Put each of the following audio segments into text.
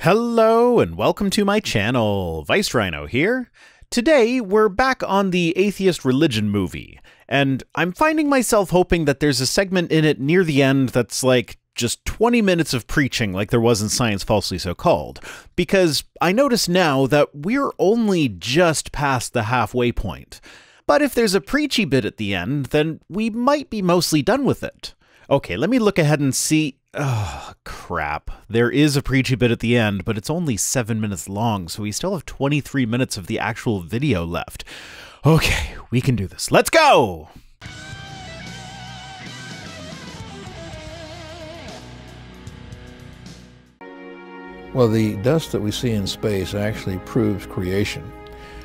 Hello and welcome to my channel, Rhino here. Today we're back on the Atheist religion movie, and I'm finding myself hoping that there's a segment in it near the end that's like just 20 minutes of preaching like there was in Science Falsely So Called, because I notice now that we're only just past the halfway point. But if there's a preachy bit at the end, then we might be mostly done with it. Okay, let me look ahead and see. Oh, crap. There is a preachy bit at the end, but it's only 7 minutes long, so we still have 23 minutes of the actual video left. Okay, we can do this. Let's go! Well, the dust that we see in space actually proves creation.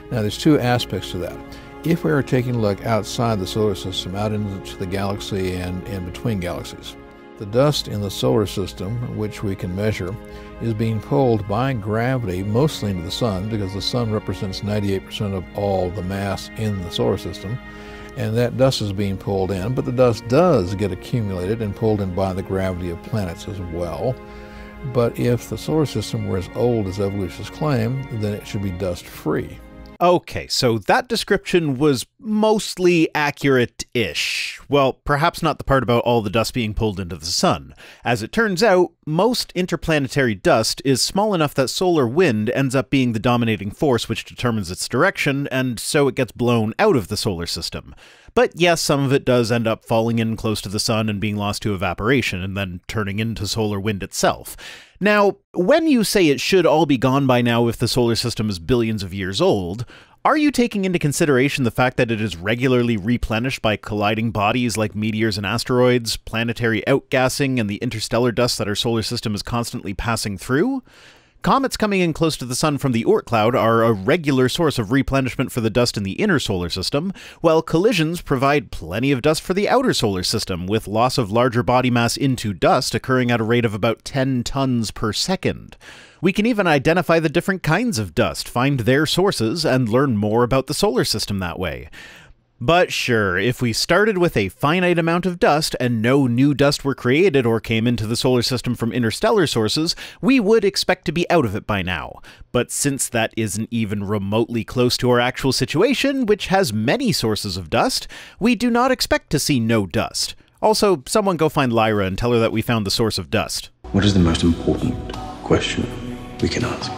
Now, there's two aspects to that. If we were taking a look outside the solar system, out into the galaxy and in between galaxies, the dust in the solar system, which we can measure, is being pulled by gravity mostly into the sun, because the sun represents 98% of all the mass in the solar system, and that dust is being pulled in, but the dust does get accumulated and pulled in by the gravity of planets as well. But if the solar system were as old as evolutionists claim, then it should be dust-free. Okay, so that description was mostly accurate-ish. Well, perhaps not the part about all the dust being pulled into the sun. As it turns out, most interplanetary dust is small enough that solar wind ends up being the dominating force which determines its direction, and so it gets blown out of the solar system. But yes, some of it does end up falling in close to the sun and being lost to evaporation, and then turning into solar wind itself. Now, when you say it should all be gone by now if the solar system is billions of years old, are you taking into consideration the fact that it is regularly replenished by colliding bodies like meteors and asteroids, planetary outgassing, and the interstellar dust that our solar system is constantly passing through? Comets coming in close to the sun from the Oort cloud are a regular source of replenishment for the dust in the inner solar system, while collisions provide plenty of dust for the outer solar system, with loss of larger body mass into dust occurring at a rate of about 10 tons per second. We can even identify the different kinds of dust, find their sources, and learn more about the solar system that way. But sure, if we started with a finite amount of dust and no new dust were created or came into the solar system from interstellar sources, we would expect to be out of it by now. But since that isn't even remotely close to our actual situation, which has many sources of dust, we do not expect to see no dust. Also, someone go find Lyra and tell her that we found the source of dust. What is the most important question we can ask?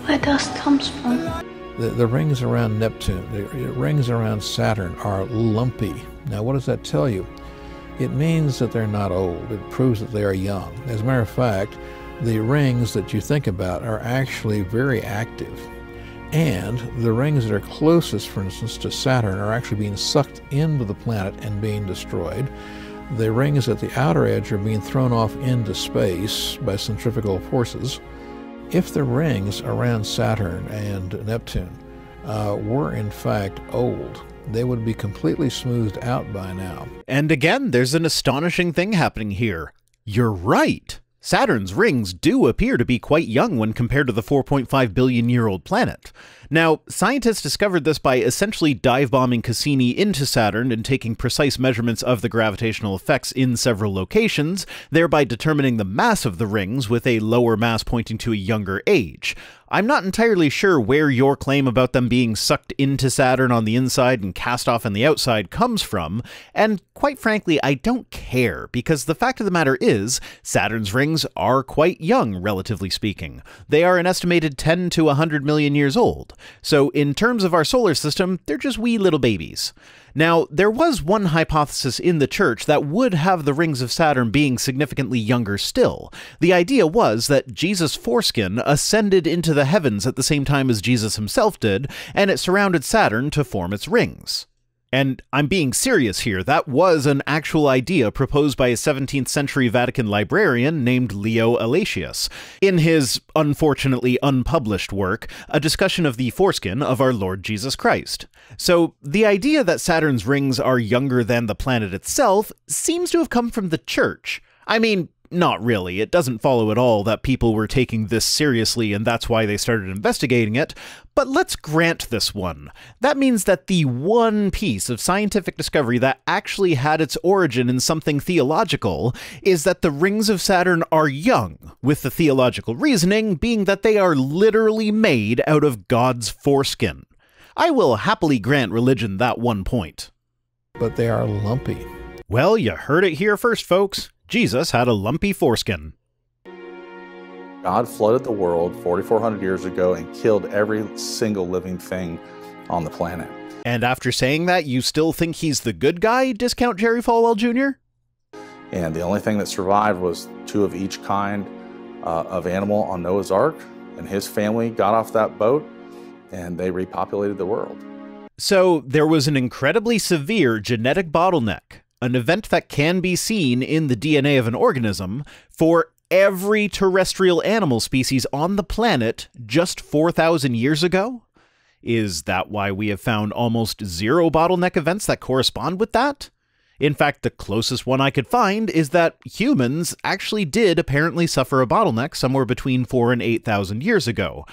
Where dust comes from? The rings around Neptune, the rings around Saturn are lumpy. Now, what does that tell you? It means that they're not old. It proves that they are young. As a matter of fact, the rings that you think about are actually very active. And the rings that are closest, for instance, to Saturn are actually being sucked into the planet and being destroyed. The rings at the outer edge are being thrown off into space by centrifugal forces. If the rings around Saturn and Neptune were in fact old, they would be completely smoothed out by now. And again, there's an astonishing thing happening here. You're right. Saturn's rings do appear to be quite young when compared to the 4.5 billion-year-old planet. Now, scientists discovered this by essentially dive-bombing Cassini into Saturn and taking precise measurements of the gravitational effects in several locations, thereby determining the mass of the rings with a lower mass pointing to a younger age. I'm not entirely sure where your claim about them being sucked into Saturn on the inside and cast off on the outside comes from, and quite frankly, I don't care, because the fact of the matter is, Saturn's rings are quite young, relatively speaking. They are an estimated 10 to 100 million years old. So in terms of our solar system, they're just wee little babies. Now, there was one hypothesis in the church that would have the rings of Saturn being significantly younger still. The idea was that Jesus' foreskin ascended into the heavens at the same time as Jesus himself did, and it surrounded Saturn to form its rings. And I'm being serious here, that was an actual idea proposed by a 17th century Vatican librarian named Leo Alatius, in his unfortunately unpublished work, A Discussion of the Foreskin of Our Lord Jesus Christ. So the idea that Saturn's rings are younger than the planet itself seems to have come from the church. I mean, not really. It doesn't follow at all that people were taking this seriously and that's why they started investigating it. But let's grant this one. That means that the one piece of scientific discovery that actually had its origin in something theological is that the rings of Saturn are young, with the theological reasoning being that they are literally made out of God's foreskin. I will happily grant religion that one point. But they are lumpy. Well, you heard it here first, folks. Jesus had a lumpy foreskin. God flooded the world 4,400 years ago and killed every single living thing on the planet. And after saying that, you still think he's the good guy, Discount Jerry Falwell Jr.? And the only thing that survived was 2 of each kind of animal on Noah's Ark, and his family got off that boat and they repopulated the world. So there was an incredibly severe genetic bottleneck, an event that can be seen in the DNA of an organism, for every terrestrial animal species on the planet just 4,000 years ago? Is that why we have found almost 0 bottleneck events that correspond with that? In fact, the closest one I could find is that humans actually did apparently suffer a bottleneck somewhere between 4,000 and 8,000 years ago.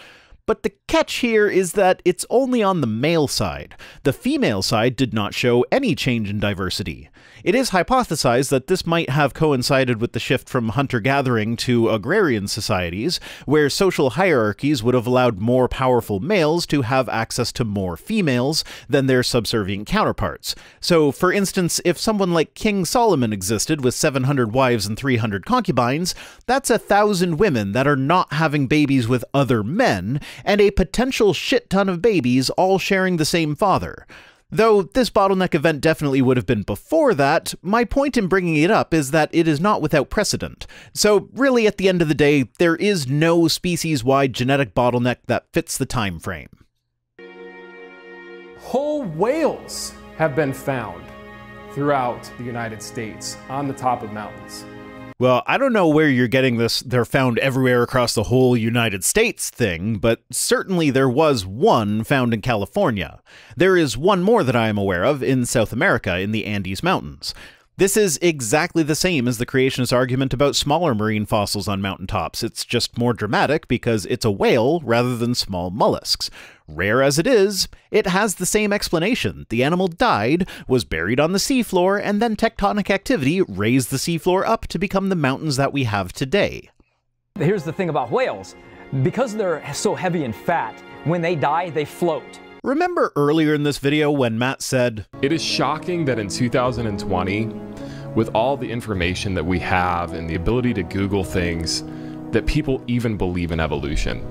But the catch here is that it's only on the male side. The female side did not show any change in diversity. It is hypothesized that this might have coincided with the shift from hunter-gathering to agrarian societies, where social hierarchies would have allowed more powerful males to have access to more females than their subservient counterparts. So, for instance, if someone like King Solomon existed with 700 wives and 300 concubines, that's 1,000 women that are not having babies with other men, and a potential shit ton of babies all sharing the same father. Though this bottleneck event definitely would have been before that, my point in bringing it up is that it is not without precedent. So really, at the end of the day, there is no species-wide genetic bottleneck that fits the time frame. Whole whales have been found throughout the United States on the top of mountains. Well, I don't know where you're getting this "they're found everywhere across the whole United States" thing, but certainly there was one found in California. There is one more that I am aware of in South America in the Andes Mountains. This is exactly the same as the creationist argument about smaller marine fossils on mountaintops. It's just more dramatic because it's a whale rather than small mollusks. Rare as it is, it has the same explanation. The animal died, was buried on the seafloor, and then tectonic activity raised the seafloor up to become the mountains that we have today. Here's the thing about whales. Because they're so heavy in fat, when they die, they float. Remember earlier in this video when Matt said, "It is shocking that in 2020, with all the information that we have and the ability to Google things, that people even believe in evolution."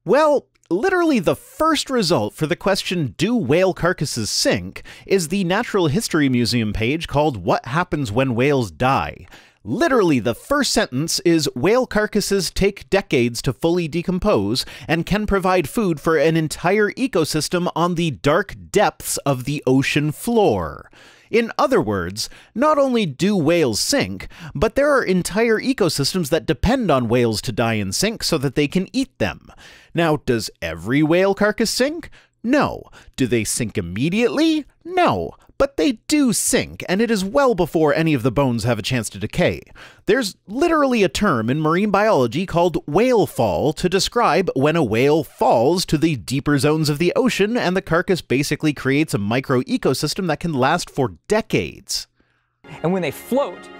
Well, literally the first result for the question, do whale carcasses sink, is the Natural History Museum page called What Happens When Whales Die. Literally, the first sentence is, whale carcasses take decades to fully decompose and can provide food for an entire ecosystem on the dark depths of the ocean floor. In other words, not only do whales sink, but there are entire ecosystems that depend on whales to die and sink so that they can eat them. Now, does every whale carcass sink? No. Do they sink immediately? No. But they do sink, and it is well before any of the bones have a chance to decay. There's literally a term in marine biology called whale fall to describe when a whale falls to the deeper zones of the ocean and the carcass basically creates a micro-ecosystem that can last for decades. And when they float,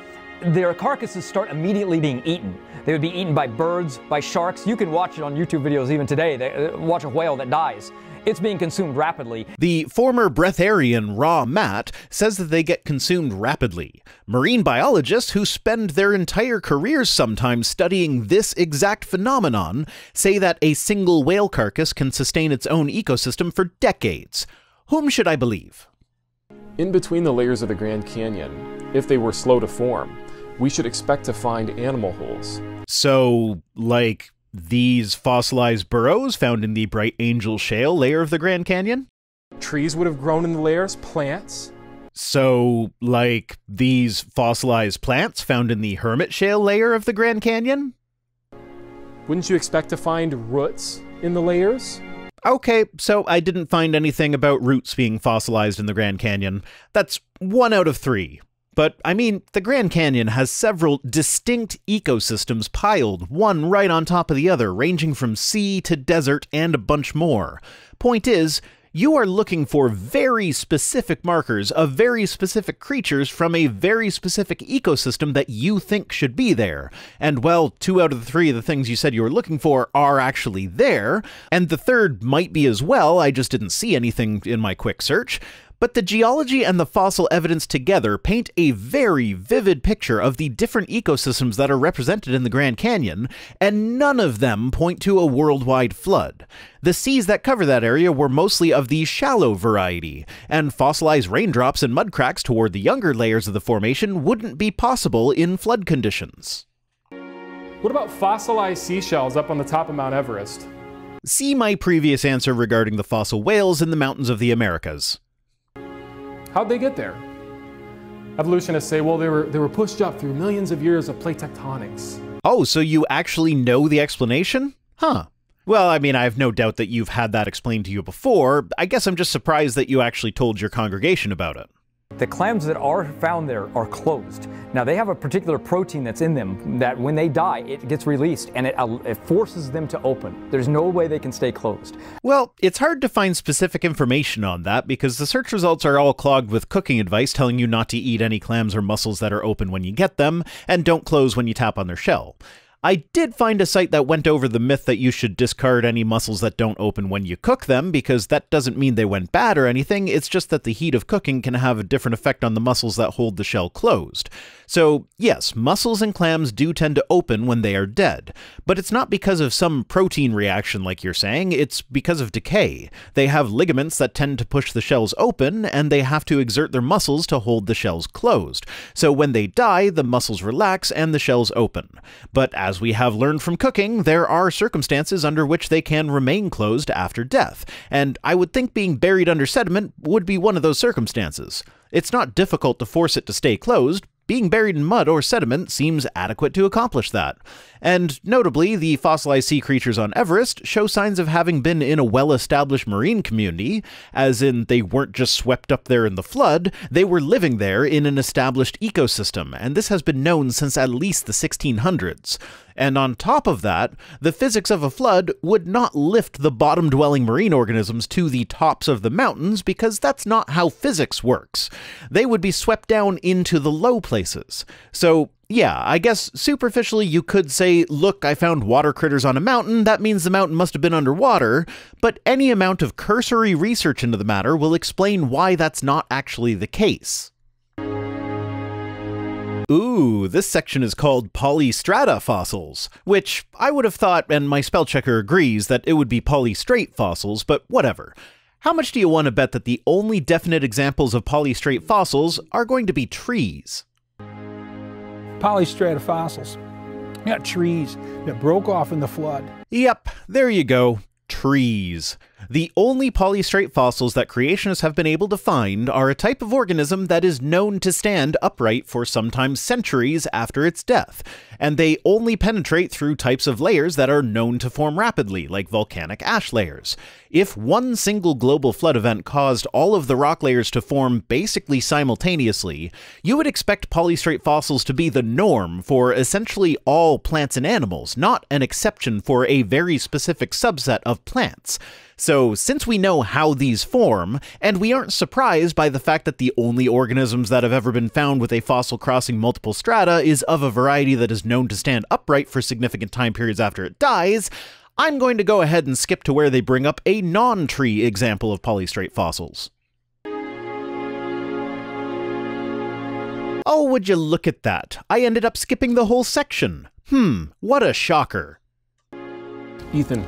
their carcasses start immediately being eaten. They would be eaten by birds, by sharks. You can watch it on YouTube videos even today. Watch a whale that dies. It's being consumed rapidly. The former breatharian Raw Matt says that they get consumed rapidly. Marine biologists who spend their entire careers sometimes studying this exact phenomenon say that a single whale carcass can sustain its own ecosystem for decades. Whom should I believe? In between the layers of the Grand Canyon, if they were slow to form, we should expect to find animal holes. So, like these fossilized burrows found in the Bright Angel Shale layer of the Grand Canyon? Trees would have grown in the layers, plants. So, like these fossilized plants found in the Hermit Shale layer of the Grand Canyon? Wouldn't you expect to find roots in the layers? Okay, so I didn't find anything about roots being fossilized in the Grand Canyon. That's 1 out of 3. But, I mean, the Grand Canyon has several distinct ecosystems piled, one right on top of the other, ranging from sea to desert and a bunch more. Point is, you are looking for very specific markers of very specific creatures from a very specific ecosystem that you think should be there. And well, 2 out of the 3 of the things you said you were looking for are actually there, and the third might be as well, I just didn't see anything in my quick search. But the geology and the fossil evidence together paint a very vivid picture of the different ecosystems that are represented in the Grand Canyon, and none of them point to a worldwide flood. The seas that cover that area were mostly of the shallow variety, and fossilized raindrops and mud cracks toward the younger layers of the formation wouldn't be possible in flood conditions. What about fossilized seashells up on the top of Mount Everest? See my previous answer regarding the fossil whales in the mountains of the Americas. How'd they get there? Evolutionists say, well, they were pushed up through millions of years of plate tectonics. Oh, so you actually know the explanation? Huh. Well, I mean, I have no doubt that you've had that explained to you before. I guess I'm just surprised that you actually told your congregation about it. The clams that are found there are closed. Now, they have a particular protein that's in them that when they die, it gets released and it forces them to open. There's no way they can stay closed. Well, it's hard to find specific information on that because the search results are all clogged with cooking advice telling you not to eat any clams or mussels that are open when you get them, and don't close when you tap on their shell. I did find a site that went over the myth that you should discard any mussels that don't open when you cook them, because that doesn't mean they went bad or anything, it's just that the heat of cooking can have a different effect on the mussels that hold the shell closed. So, yes, mussels and clams do tend to open when they are dead, but it's not because of some protein reaction like you're saying, it's because of decay. They have ligaments that tend to push the shells open, and they have to exert their muscles to hold the shells closed. So when they die, the muscles relax and the shells open. But as we have learned from cooking, there are circumstances under which they can remain closed after death, and I would think being buried under sediment would be one of those circumstances. It's not difficult to force it to stay closed. Being buried in mud or sediment seems adequate to accomplish that. And notably, the fossilized sea creatures on Everest show signs of having been in a well-established marine community, as in they weren't just swept up there in the flood, they were living there in an established ecosystem, and this has been known since at least the 1600s. And on top of that, the physics of a flood would not lift the bottom-dwelling marine organisms to the tops of the mountains because that's not how physics works. They would be swept down into the low places. So, yeah, I guess superficially you could say, look, I found water critters on a mountain, that means the mountain must have been underwater, but any amount of cursory research into the matter will explain why that's not actually the case. Ooh, this section is called Polystrata Fossils, which I would have thought, and my spell checker agrees, that it would be polystrate fossils, but whatever. How much do you want to bet that the only definite examples of polystrate fossils are going to be trees? Polystrata fossils. You got trees that broke off in the flood. Yep, there you go. Trees. The only polystrate fossils that creationists have been able to find are a type of organism that is known to stand upright for sometimes centuries after its death, and they only penetrate through types of layers that are known to form rapidly, like volcanic ash layers. If one single global flood event caused all of the rock layers to form basically simultaneously, you would expect polystrate fossils to be the norm for essentially all plants and animals, not an exception for a very specific subset of plants. So, since we know how these form, and we aren't surprised by the fact that the only organisms that have ever been found with a fossil crossing multiple strata is of a variety that is known to stand upright for significant time periods after it dies, I'm going to go ahead and skip to where they bring up a non-tree example of polystrate fossils. Oh, would you look at that? I ended up skipping the whole section. What a shocker. Ethan,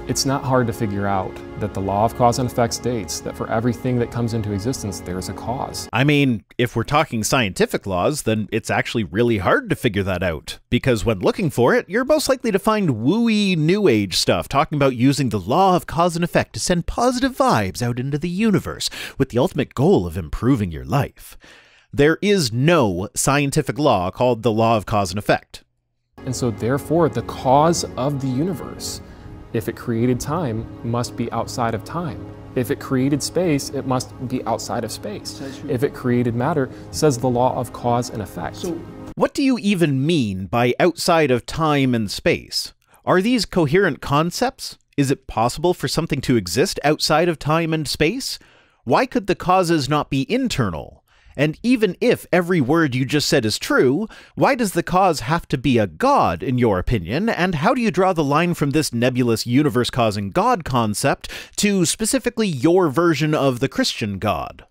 it's not hard to figure out that the law of cause and effect states that for everything that comes into existence, there's a cause. I mean, if we're talking scientific laws, then it's actually really hard to figure that out. Because when looking for it, you're most likely to find wooey new age stuff talking about using the law of cause and effect to send positive vibes out into the universe with the ultimate goal of improving your life. There is no scientific law called the law of cause and effect. And so therefore, the cause of the universe, if it created time, must be outside of time. If it created space, it must be outside of space. If it created matter, says the law of cause and effect. What do you even mean by outside of time and space? Are these coherent concepts? Is it possible for something to exist outside of time and space? Why could the causes not be internal? And even if every word you just said is true, why does the cause have to be a god, in your opinion? And how do you draw the line from this nebulous universe-causing God concept to specifically your version of the Christian God?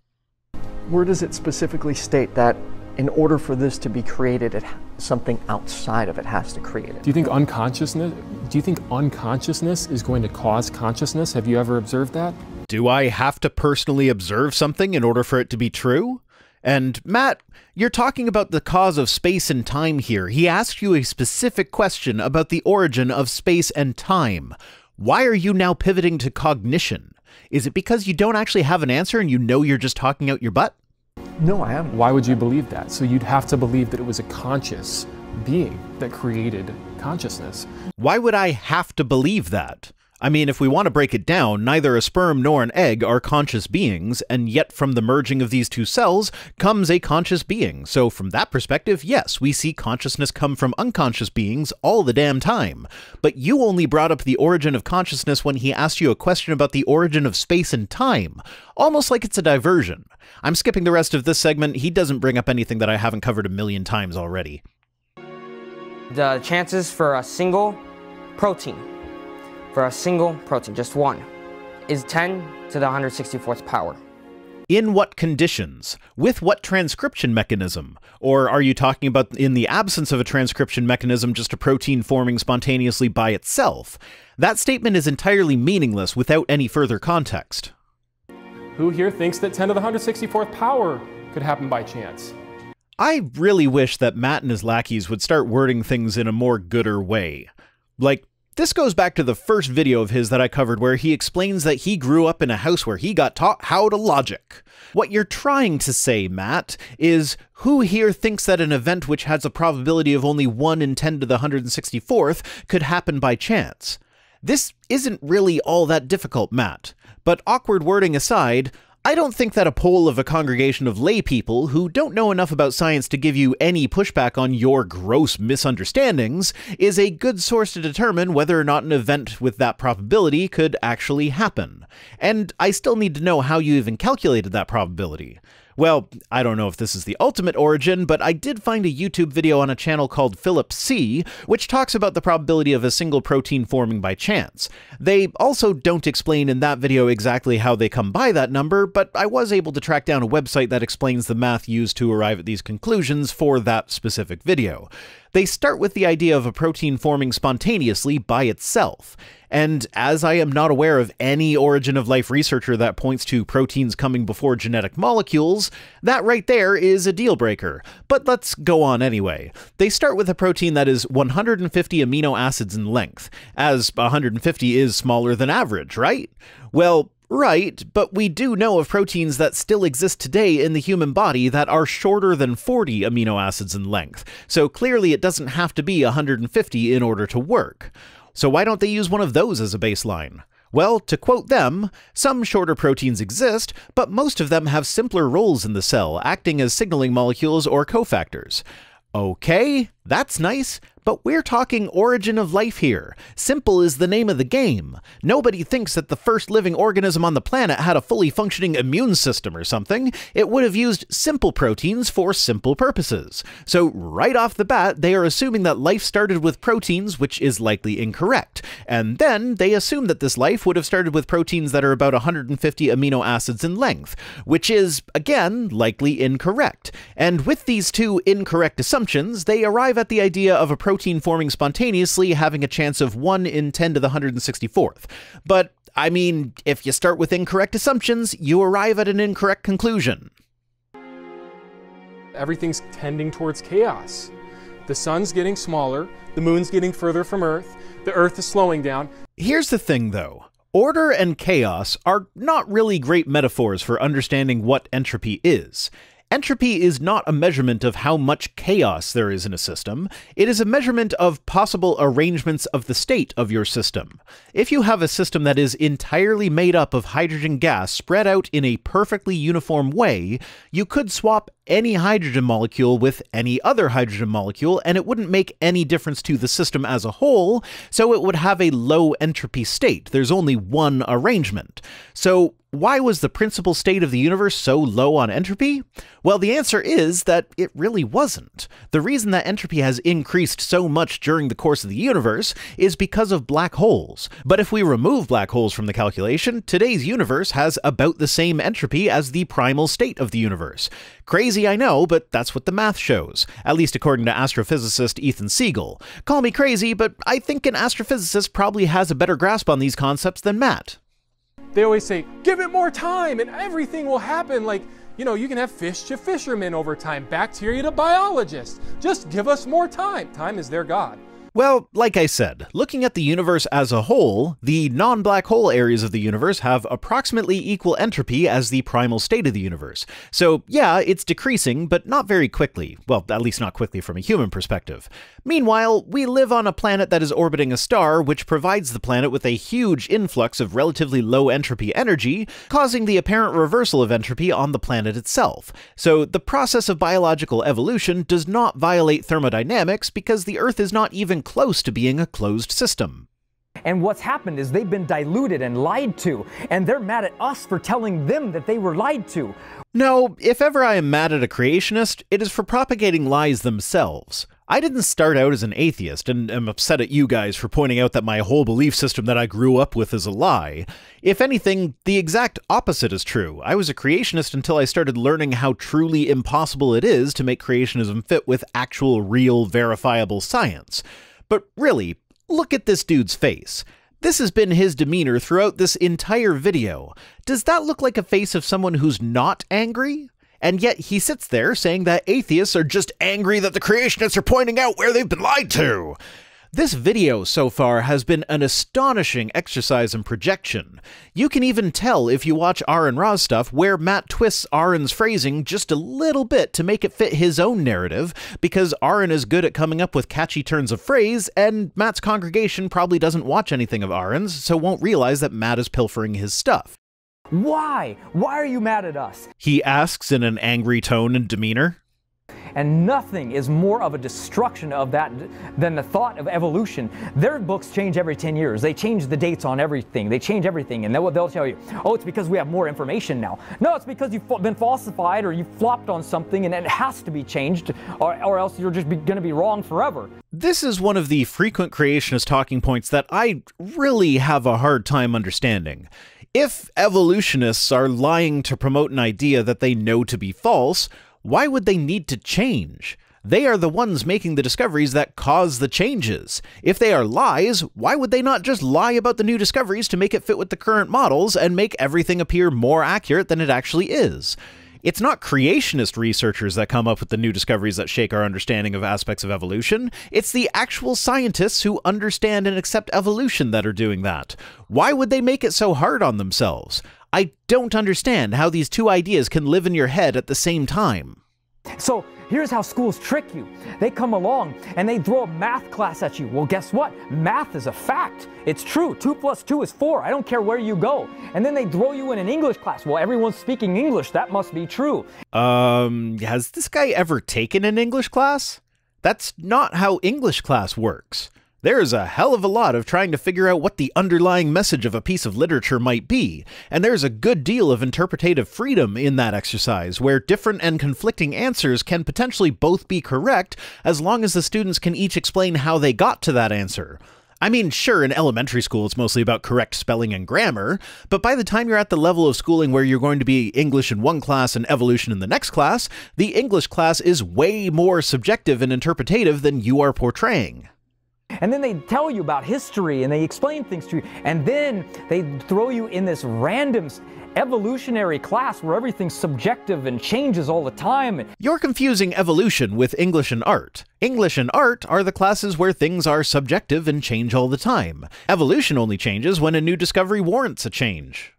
Where does it specifically state that in order for this to be created, something outside of it has to create it? Do you think unconsciousness is going to cause consciousness? Have you ever observed that? Do I have to personally observe something in order for it to be true? And Matt, you're talking about the cause of space and time here. He asked you a specific question about the origin of space and time. Why are you now pivoting to cognition? Is it because you don't actually have an answer and you know you're just talking out your butt? No, I haven't. Why would you believe that? So you'd have to believe that it was a conscious being that created consciousness. Why would I have to believe that? I mean, if we want to break it down, neither a sperm nor an egg are conscious beings, and yet from the merging of these two cells comes a conscious being. So from that perspective, yes, we see consciousness come from unconscious beings all the damn time. But you only brought up the origin of consciousness when he asked you a question about the origin of space and time, almost like it's a diversion. I'm skipping the rest of this segment. He doesn't bring up anything that I haven't covered a million times already. The chances for a single protein, just one, is 10 to the 164th power. In what conditions? With what transcription mechanism? Or are you talking about, in the absence of a transcription mechanism, just a protein forming spontaneously by itself? That statement is entirely meaningless without any further context. Who here thinks that 10 to the 164th power could happen by chance? I really wish that Matt and his lackeys would start wording things in a more gooder way. Like, this goes back to the first video of his that I covered where he explains that he grew up in a house where he got taught how to logic. What you're trying to say, Matt, is who here thinks that an event which has a probability of only 1 in 10 to the 164th could happen by chance? This isn't really all that difficult, Matt. But awkward wording aside, I don't think that a poll of a congregation of lay people who don't know enough about science to give you any pushback on your gross misunderstandings is a good source to determine whether or not an event with that probability could actually happen. And I still need to know how you even calculated that probability. Well, I don't know if this is the ultimate origin, but I did find a YouTube video on a channel called Philip C, which talks about the probability of a single protein forming by chance. They also don't explain in that video exactly how they come by that number, but I was able to track down a website that explains the math used to arrive at these conclusions for that specific video. They start with the idea of a protein forming spontaneously by itself. And as I am not aware of any origin of life researcher that points to proteins coming before genetic molecules, that right there is a deal breaker. But let's go on anyway. They start with a protein that is 150 amino acids in length, as 150 is smaller than average, right? Well, right, but we do know of proteins that still exist today in the human body that are shorter than 40 amino acids in length, so clearly it doesn't have to be 150 in order to work. So why don't they use one of those as a baseline? Well, to quote them, some shorter proteins exist, but most of them have simpler roles in the cell, acting as signaling molecules or cofactors. Okay, that's nice, but we're talking origin of life here. Simple is the name of the game. Nobody thinks that the first living organism on the planet had a fully functioning immune system or something. It would have used simple proteins for simple purposes. So right off the bat, they are assuming that life started with proteins, which is likely incorrect. And then they assume that this life would have started with proteins that are about 150 amino acids in length, which is, again, likely incorrect. And with these two incorrect assumptions, they arrive at the idea of a protein forming spontaneously having a chance of 1 in 10 to the 164th. But, I mean, if you start with incorrect assumptions, you arrive at an incorrect conclusion. Everything's tending towards chaos. The sun's getting smaller, the moon's getting further from Earth, the Earth is slowing down. Here's the thing, though. Order and chaos are not really great metaphors for understanding what entropy is. Entropy is not a measurement of how much chaos there is in a system. It is a measurement of possible arrangements of the state of your system. If you have a system that is entirely made up of hydrogen gas spread out in a perfectly uniform way, you could swap any hydrogen molecule with any other hydrogen molecule, and it wouldn't make any difference to the system as a whole, so it would have a low entropy state. There's only one arrangement. So why was the principal state of the universe so low on entropy? Well, the answer is that it really wasn't. The reason that entropy has increased so much during the course of the universe is because of black holes. But if we remove black holes from the calculation, today's universe has about the same entropy as the primal state of the universe. Crazy, I know, but that's what the math shows, at least according to astrophysicist Ethan Siegel. Call me crazy, but I think an astrophysicist probably has a better grasp on these concepts than Matt. They always say, give it more time and everything will happen. Like, you know, you can have fish to fishermen over time, bacteria to biologists. Just give us more time. Time is their god. Well, like I said, looking at the universe as a whole, the non-black hole areas of the universe have approximately equal entropy as the primal state of the universe. So yeah, it's decreasing, but not very quickly. Well, at least not quickly from a human perspective. Meanwhile, we live on a planet that is orbiting a star, which provides the planet with a huge influx of relatively low entropy energy, causing the apparent reversal of entropy on the planet itself. So the process of biological evolution does not violate thermodynamics because the Earth is not even close to being a closed system. And what's happened is they've been diluted and lied to, and they're mad at us for telling them that they were lied to. No, if ever I am mad at a creationist, it is for propagating lies themselves. I didn't start out as an atheist, and am upset at you guys for pointing out that my whole belief system that I grew up with is a lie. If anything, the exact opposite is true. I was a creationist until I started learning how truly impossible it is to make creationism fit with actual, real, verifiable science. But really, look at this dude's face. This has been his demeanor throughout this entire video. Does that look like a face of someone who's not angry? And yet he sits there saying that atheists are just angry that the creationists are pointing out where they've been lied to. This video so far has been an astonishing exercise in projection. You can even tell if you watch Aaron Ra's stuff where Matt twists Aaron's phrasing just a little bit to make it fit his own narrative, because Aaron is good at coming up with catchy turns of phrase, and Matt's congregation probably doesn't watch anything of Aaron's, so won't realize that Matt is pilfering his stuff. Why? Why are you mad at us? He asks in an angry tone and demeanor. And nothing is more of a destruction of that than the thought of evolution. Their books change every 10 years. They change the dates on everything. They change everything. And they'll tell you, oh, it's because we have more information now. No, it's because you've been falsified or you flopped on something and it has to be changed, or else you're just going to be wrong forever. This is one of the frequent creationist talking points that I really have a hard time understanding. If evolutionists are lying to promote an idea that they know to be false, why would they need to change? They are the ones making the discoveries that cause the changes. If they are lies, why would they not just lie about the new discoveries to make it fit with the current models and make everything appear more accurate than it actually is? It's not creationist researchers that come up with the new discoveries that shake our understanding of aspects of evolution. It's the actual scientists who understand and accept evolution that are doing that. Why would they make it so hard on themselves? I don't understand how these two ideas can live in your head at the same time. So here's how schools trick you. They come along and they throw a math class at you. Well, guess what? Math is a fact. It's true. 2 + 2 is 4. I don't care where you go. And then they throw you in an English class. Well, everyone's speaking English. That must be true. Has this guy ever taken an English class? That's not how English class works. There is a hell of a lot of trying to figure out what the underlying message of a piece of literature might be, and there's a good deal of interpretative freedom in that exercise, where different and conflicting answers can potentially both be correct, as long as the students can each explain how they got to that answer. I mean, sure, in elementary school it's mostly about correct spelling and grammar, but by the time you're at the level of schooling where you're going to be English in one class and evolution in the next class, the English class is way more subjective and interpretative than you are portraying. And then they tell you about history and they explain things to you. And then they throw you in this random evolutionary class where everything's subjective and changes all the time. You're confusing evolution with English and art. English and art are the classes where things are subjective and change all the time. Evolution only changes when a new discovery warrants a change.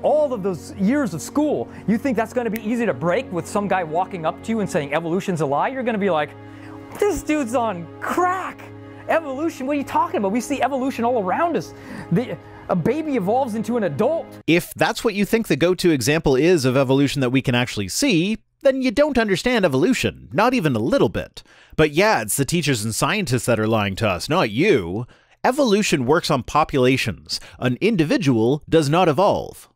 all of those years of school, you think that's going to be easy to break with some guy walking up to you and saying evolution's a lie? You're going to be like, this dude's on crack. Evolution, what are you talking about? We see evolution all around us. A baby evolves into an adult. If that's what you think the go-to example is of evolution that we can actually see, then you don't understand evolution, not even a little bit. But yeah, it's the teachers and scientists that are lying to us, not you. Evolution works on populations. An individual does not evolve.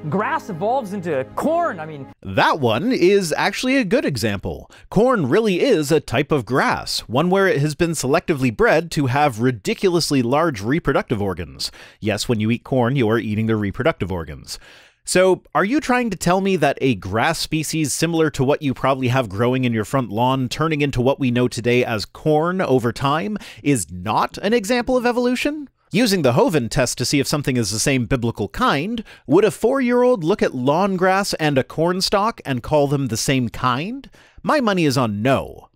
Grass evolves into corn, That one is actually a good example. Corn really is a type of grass, one where it has been selectively bred to have ridiculously large reproductive organs. Yes, when you eat corn, you are eating their reproductive organs. So, are you trying to tell me that a grass species similar to what you probably have growing in your front lawn turning into what we know today as corn over time is not an example of evolution? Using the Hoven test to see if something is the same biblical kind, would a 4-year-old look at lawn grass and a corn stalk and call them the same kind? My money is on no.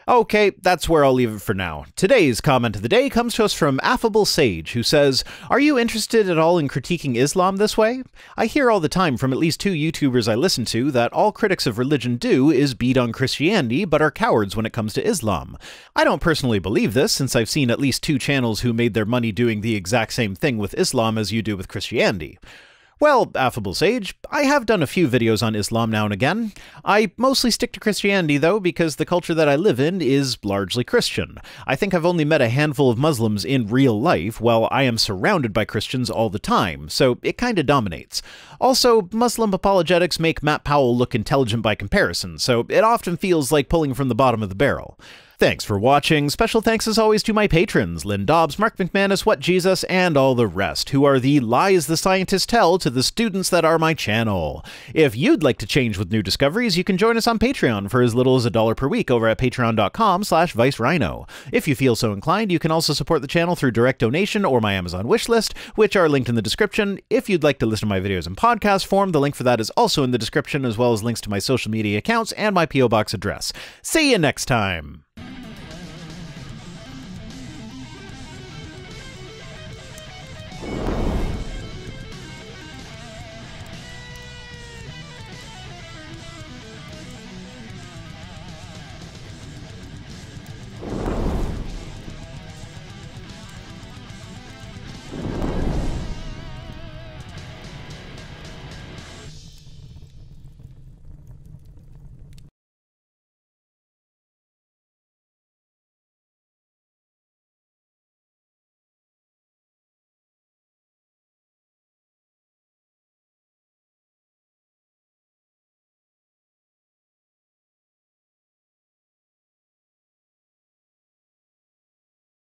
Okay, that's where I'll leave it for now. Today's comment of the day comes to us from Affable Sage, who says, "Are you interested at all in critiquing Islam this way? I hear all the time from at least 2 YouTubers I listen to that all critics of religion do is beat on Christianity, but are cowards when it comes to Islam. I don't personally believe this, since I've seen at least 2 channels who made their money doing the exact same thing with Islam as you do with Christianity." Well, Affable Sage, I have done a few videos on Islam now and again. I mostly stick to Christianity, though, because the culture that I live in is largely Christian. I think I've only met a handful of Muslims in real life, while I am surrounded by Christians all the time, so it kinda dominates. Also, Muslim apologetics make Matt Powell look intelligent by comparison, so it often feels like pulling from the bottom of the barrel. Thanks for watching. Special thanks as always to my patrons, Lynn Dobbs, Mark McManus, What Jesus, and all the rest, who are the lies the scientists tell to the students that are my channel. If you'd like to change with new discoveries, you can join us on Patreon for as little as $1 per week over at patreon.com/ViceRhino. If you feel so inclined, you can also support the channel through direct donation or my Amazon wishlist, which are linked in the description. If you'd like to listen to my videos in podcast form, the link for that is also in the description, as well as links to my social media accounts and my P.O. Box address. See you next time!